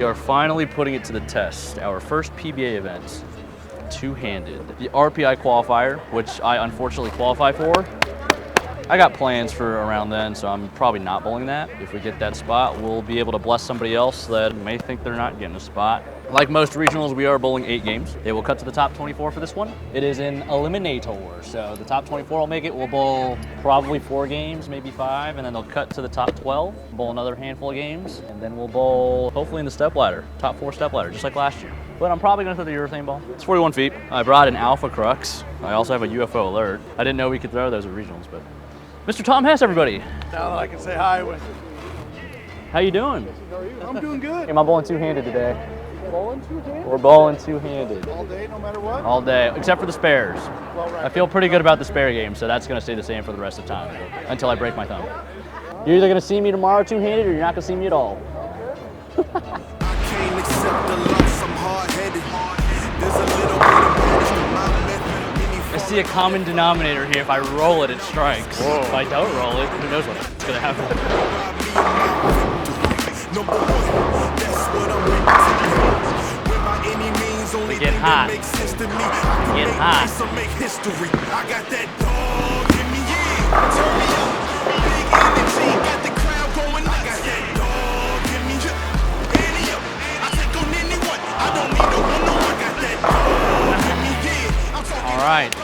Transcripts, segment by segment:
We are finally putting it to the test. Our first PBA event, two-handed. The RPI qualifier, which I unfortunately qualify for. I got plans for around then, so I'm probably not bowling that. If we get that spot, we'll be able to bless somebody else that may think they're not getting a spot. Like most regionals, we are bowling 8 games. They will cut to the top 24 for this one. It is an eliminator, so the top 24 will make it. We'll bowl probably 4 games, maybe 5, and then they'll cut to the top 12, bowl another handful of games, and then we'll bowl hopefully in the step ladder, top 4 step ladder, just like last year. But I'm probably gonna throw the urethane ball. It's 41 feet. I brought an Alpha Crux. I also have a UFO alert. I didn't know we could throw those at regionals, but Mr. Tom Hess, everybody. Now that I can say hi with. How you doing? How are you? I'm doing good. I'm bowling two-handed today. Bowling two-handed? We're bowling two-handed. All day, no matter what? All day, except for the spares. Well, right. I feel pretty good about the spare game, so that's gonna stay the same for the rest of the time, until I break my thumb. You're either gonna see me tomorrow two-handed, or you're not gonna see me at all. I can't accept the loss, I'm hard-headed. There's a little bit of madness to my method. I see a common denominator here. If I roll it, it strikes. Whoa. If I don't roll it, who knows what's gonna happen. Number one, that's what I'm ready to do. When by any means, only Get thing hot. that makes sense to me. I can Get make hot. nice or make history. I got that dog in me, yeah. Turn me up, big energy, got the crowd going nuts. I got that dog in me, yeah. Ante up, I take on anyone. I don't need no one, no. I got that dog in me, yeah. I'm talking. All right,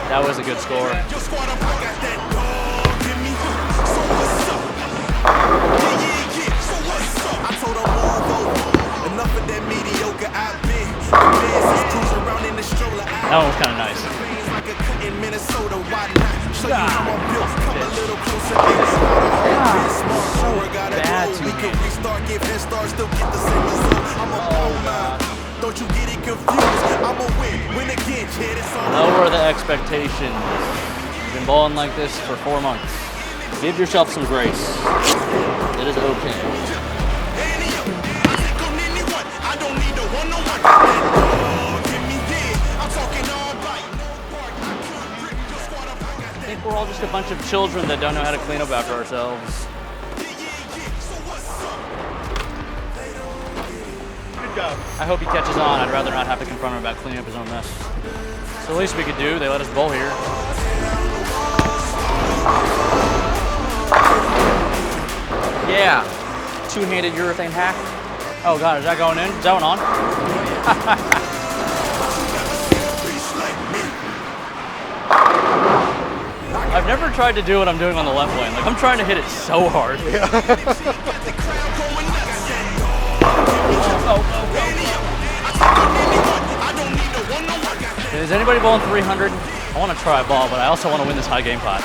that was a good score. Your squad up, I got that dog in me. So what's up? Yeah. So what's up? I told them move over. Enough of that mediocre I've been. Is cruising around in the stroller. That one was kind of nice. Like a cut in Minnesota, why not? Show you how I'm built. Come a little closer. Bad We can restart, give head start, still get the same result. I'm a ball now. Don't you get it confused? I'm a win again, kid. It's all Lower the expectations. You've been bowling like this for 4 months. Give yourself some grace. It is okay. I think we're all just a bunch of children that don't know how to clean up after ourselves. Good job. I hope he catches on. I'd rather not have to confront him about cleaning up his own mess. So the least we could do, they let us bowl here. Yeah, two-handed urethane hack. Oh God, is that going in? Is that one on? I've never tried to do what I'm doing on the left lane. Like, I'm trying to hit it so hard. Yeah. Is anybody bowling 300? I want to try a ball, but I also want to win this high game pot.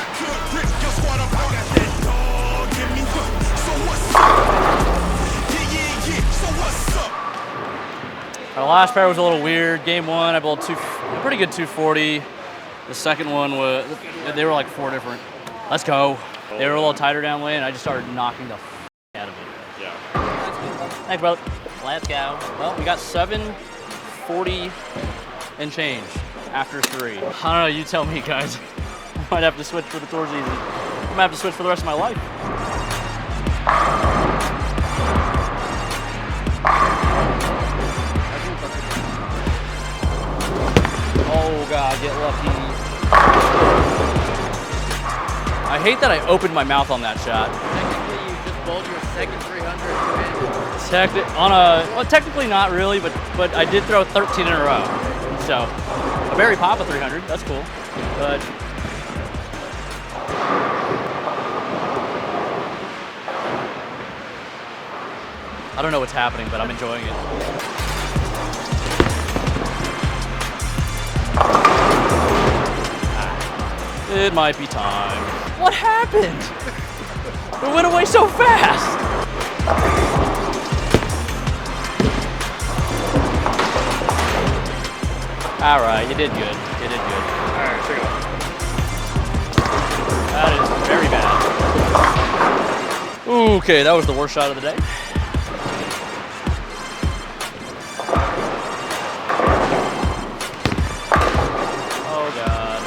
Our last pair was a little weird. Game 1, I bowled a pretty good 240. The second one was, they were like 4 different. Let's go. They were a little tighter down lane, and I just started knocking the out of it. Yeah. Thanks, brother. Let's go. Well, we got 740 and change after 3. I don't know, you tell me, guys. I might have to switch for the tour season. I might have to switch for the rest of my life. Oh God, get lucky. I hate that I opened my mouth on that shot. Technically, you just bowled your second 300 Well, technically not really, but I did throw 13 in a row. So, a Barry Papa 300, that's cool. But I don't know what's happening, but I'm enjoying it. It might be time. What happened? It went away so fast. All right, you did good. You did good. All right, check it out. That is very bad. Okay, that was the worst shot of the day. Oh God.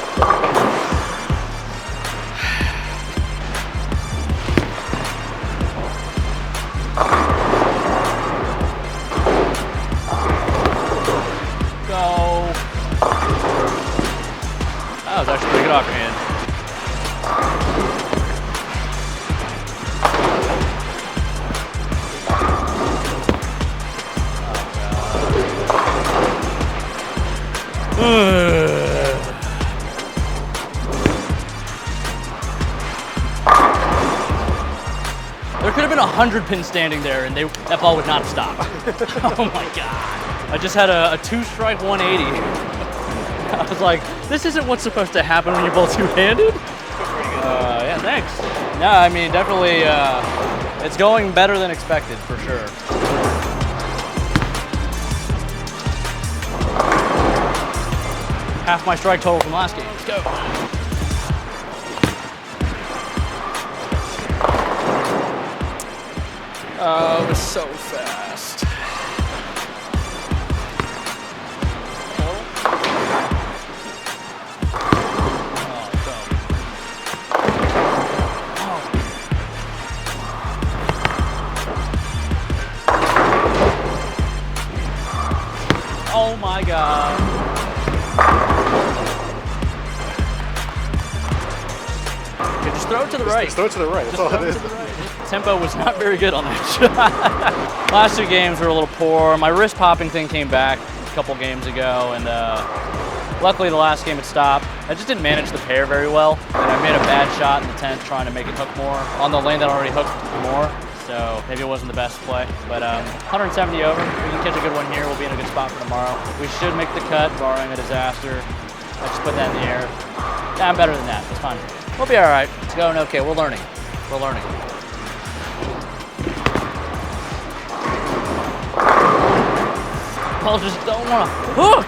it off your hand. There could have been 100 pins standing there and that ball would not have stopped. Oh my God. I just had a 2-strike 180. I was like, this isn't what's supposed to happen when you're both two-handed. Yeah, thanks. No, I mean, definitely, it's going better than expected for sure. Half my strike total from last game. Let's go. Oh, it was so fast. Oh my God. Okay, just throw it to the right. Just throw it to the right. That's all it is. Tempo was not very good on that shot. Last two games were a little poor. My wrist popping thing came back a couple games ago, and luckily the last game it stopped. I just didn't manage the pair very well, and I made a bad shot in the 10th trying to make it hook more on the lane that already hooked more. So maybe it wasn't the best play, but 170 over. If we can catch a good one here, we'll be in a good spot for tomorrow. We should make the cut, barring a disaster. I just put that in the air. Yeah, I'm better than that. It's fine. We'll be all right. It's going okay. We're learning. We're learning. Balls just don't want to hook.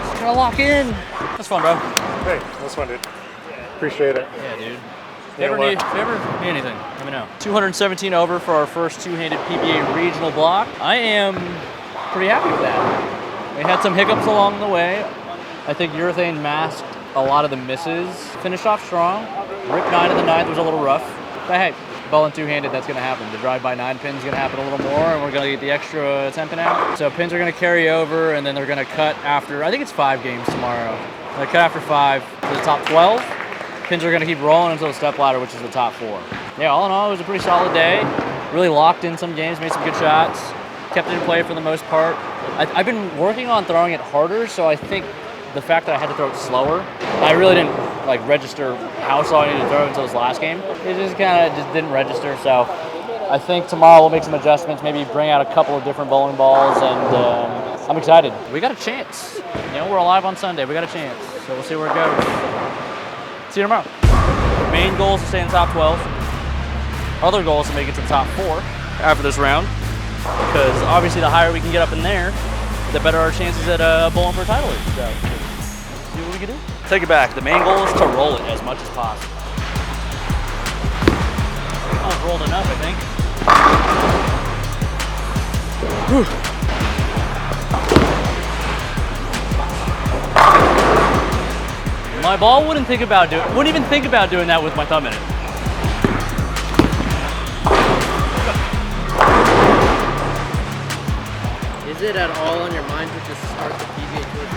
Just gotta lock in. That's fun, bro. Hey, that's fun, dude. Appreciate it. Yeah, dude. If you ever need anything, let me know. 217 over for our first two-handed PBA regional block. I am pretty happy with that. We had some hiccups along the way. I think urethane masked a lot of the misses. Finished off strong. Rip 9 of the 9th was a little rough. But hey, bowling two-handed, that's going to happen. The drive-by 9 pin's going to happen a little more, and we're going to get the extra 10 pin out. So pins are going to carry over, and then they're going to cut after, I think it's 5 games tomorrow. They cut after 5 to the top 12. Pins are going to keep rolling until the step ladder, which is the top 4. Yeah, all in all, it was a pretty solid day. Really locked in some games, made some good shots. Kept it in play for the most part. I've been working on throwing it harder, so I think the fact that I had to throw it slower, I really didn't register how slow I needed to throw it until this last game. It just kind of didn't register, so I think tomorrow we'll make some adjustments, maybe bring out a couple of different bowling balls, and I'm excited. We got a chance. You know, we're alive on Sunday. We got a chance, so we'll see where it goes. See you tomorrow. Main goal is to stay in the top 12. Other goal is to make it to the top 4 after this round, because obviously the higher we can get up in there, the better our chances at bowling for a title is. So, see what we can do. Take it back. The main goal is to roll it as much as possible. I've rolled enough, I think. Whew. My ball wouldn't even think about doing that with my thumb in it. Is it at all on your mind to just start the PBA Tour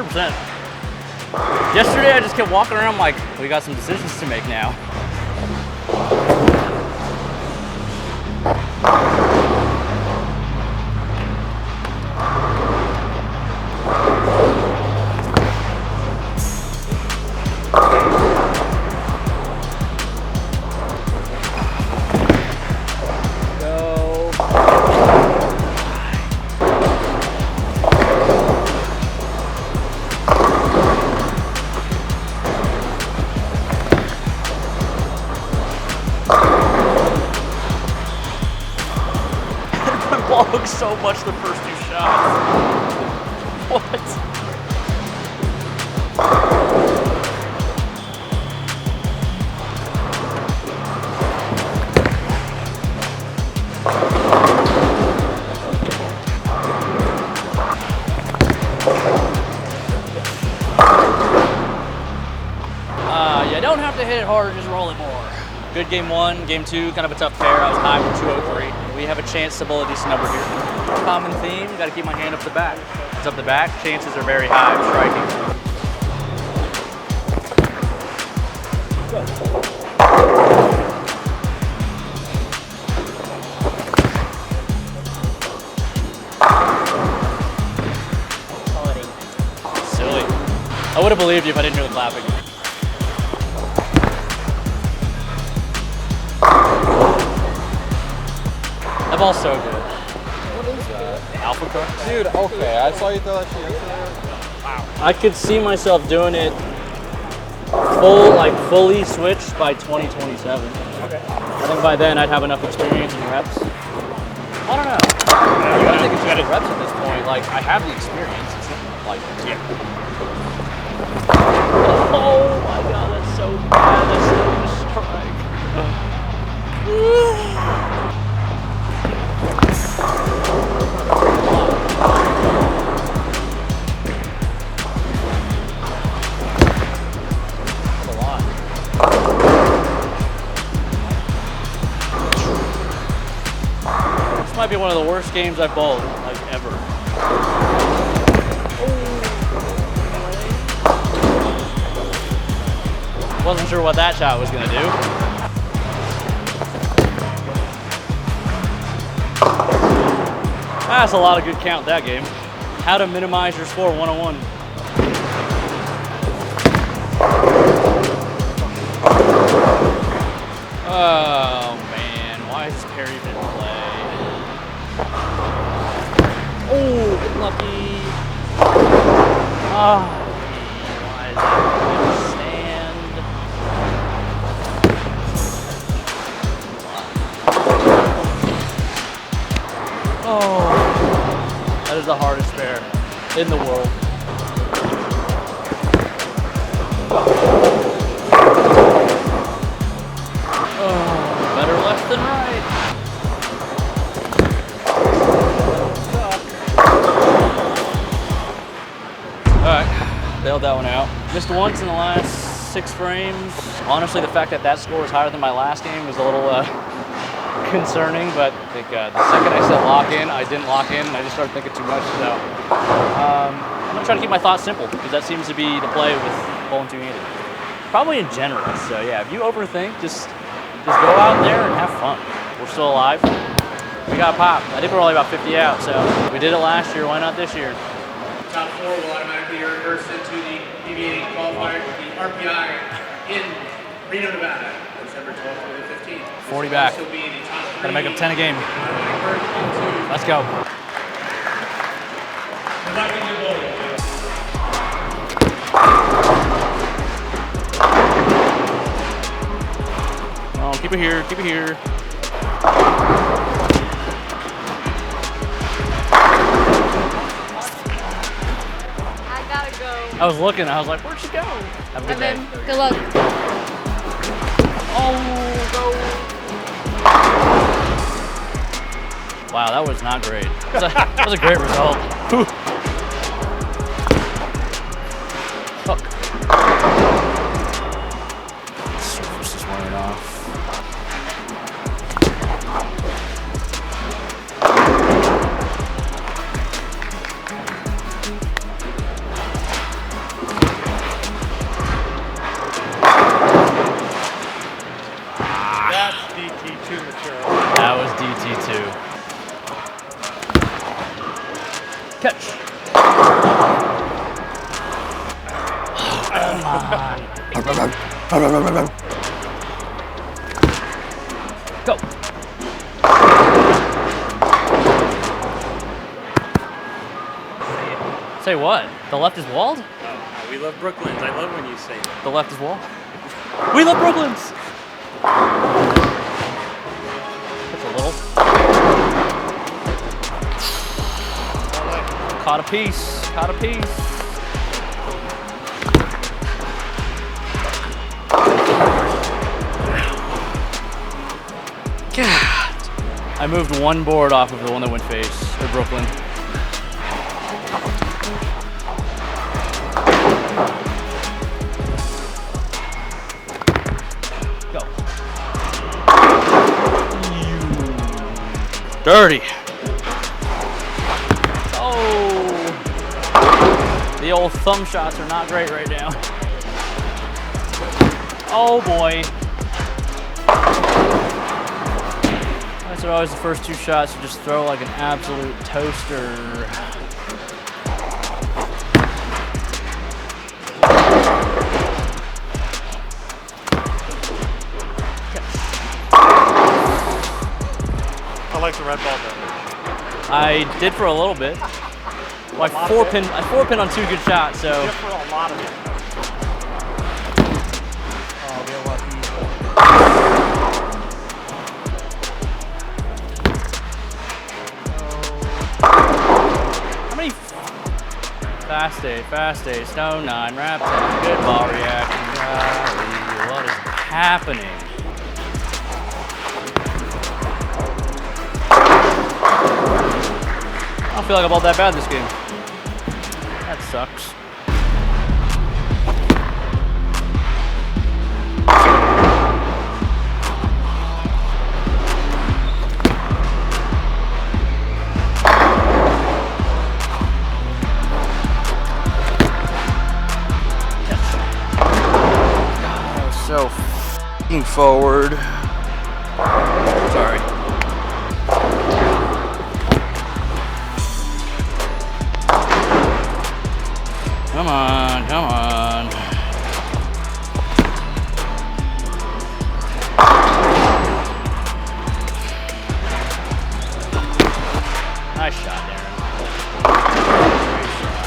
100%. Yesterday I just kept walking around like, we got some decisions to make now. So much the first 2 shots. What? You don't have to hit it harder, just roll it more. Good game 1, game 2, kind of a tough pair. I was high for 203. We have a chance to bowl a decent number here. common theme. Got to keep my hand up the back. If it's up the back, chances are very high of striking. Silly. I would have believed you if I didn't hear the clapping. That ball's so good. What is that? Alpha car? Dude, okay, I saw you throw that shit yesterday. Wow. I could see myself doing it fully switched by 2027. Okay. I think by then I'd have enough experience and reps. I don't know. I don't think it's just the reps at this point. Like, I have the experience. It's not like, oh my god, that's so bad. That's so strike. That's a lot. This might be one of the worst games I've bowled, like, ever. Wasn't sure what that shot was gonna do. That's a lot of good count that game. How to minimize your score 101. Oh man, why is this parry even in play? Oh, get lucky. Oh, why is that in stand? Oh, that is the hardest spare in the world. Oh, better left than right. Alright, bailed that one out. Missed once in the last 6 frames. Honestly, the fact that that score was higher than my last game was a little concerning, but I think the second I said lock in, I didn't lock in, and I just started thinking too much, so I'm gonna try to keep my thoughts simple, because that seems to be the play with bowling two-handed. Probably in general, so yeah, if you overthink, just go out there and have fun. We're still alive. We got pop. I think we're only about 50 out, so we did it last year, why not this year? Top 4 will automatically reverse into the PBA qualifier with the RPI in Reno, Nevada, December 12th through the 15th. 40 back. This will be the top 3. Gotta make up 10 a game. Let's go. Oh, keep it here, keep it here. I gotta go. I was looking, I was like, where'd she go? Have a good And day. then, good luck. Oh, go. Wow, that was not great. That was a great result. Whew. Fuck. Surface is wearing off. That's DT2 material. That was DT2. Catch. Go. Say what? The left is walled? Oh, we love Brooklyns. I love when you say that. The left is walled? We love Brooklyn's! Just a little. Caught a piece. Caught a piece. God. I moved one board off of the one that went face, or Brooklyn. Go. Dirty. The old thumb shots are not great right now. Oh boy. That's what always the first two shots, you just throw like an absolute toaster. I like the red ball better. I did for a little bit. Well, I four pin on two good shots, so. Good for a lot of it. Oh, they're lucky. How many? Fast eight, stone 9, wrap 10, good ball reaction. Golly, what is happening? I don't feel like I'm all that bad this game. That sucks. That was so f***ing forward. Sorry. Come on, come on. Nice shot, Darren. Great shot.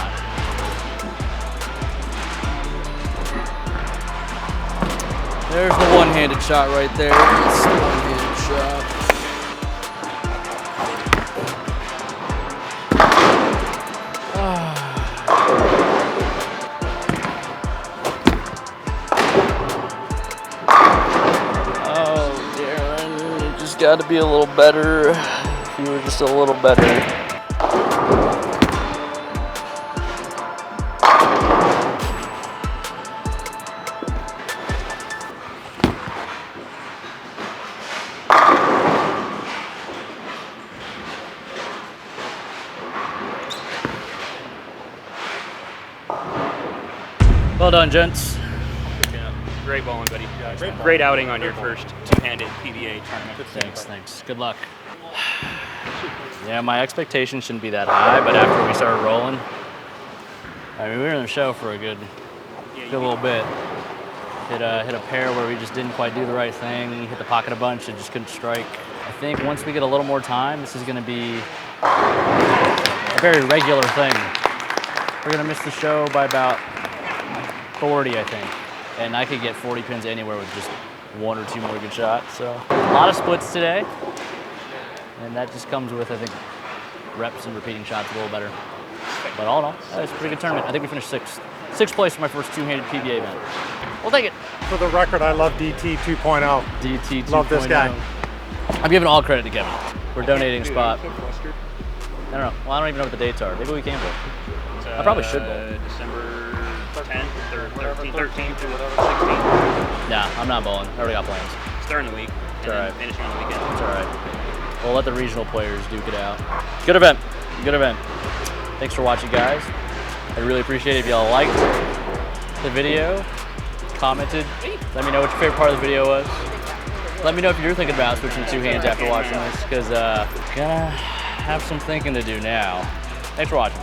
There's the one-handed shot right there. That's the one-handed shot. Got to be a little better. If you were just a little better. Well done, gents. Great bowling, buddy. Great outing on your first two-handed PBA tournament. Thanks. Good luck. Yeah, my expectations shouldn't be that high, but after we started rolling, I mean, we were in the show for a good little bit. Hit a pair where we just didn't quite do the right thing. Hit the pocket a bunch and just couldn't strike. I think once we get a little more time, this is going to be a very regular thing. We're going to miss the show by about 40, I think. And I could get 40 pins anywhere with just one or two more good shots. So a lot of splits today. And that just comes with, I think, reps and repeating shots a little better. But all in all, that was a pretty good tournament. I think we finished sixth. Sixth place for my first two-handed PBA event. We'll take it. For the record, I love DT 2.0. DT 2.0. Love this guy. I'm giving all credit to Kevin. We're donating a spot. I don't know. Well, I don't even know what the dates are. Maybe we can bowl. I probably should bowl. December 10th or 13th or 16th. Nah, I'm not bowling. I already got plans. It's during the week. It's all right. Finishing on the weekend. It's all right. We'll let the regional players duke it out. Good event. Good event. Thanks for watching, guys. I really appreciate it if y'all liked the video, commented. Let me know what your favorite part of the video was. Let me know if you're thinking about switching to two hands after watching this, because gonna have some thinking to do now. Thanks for watching.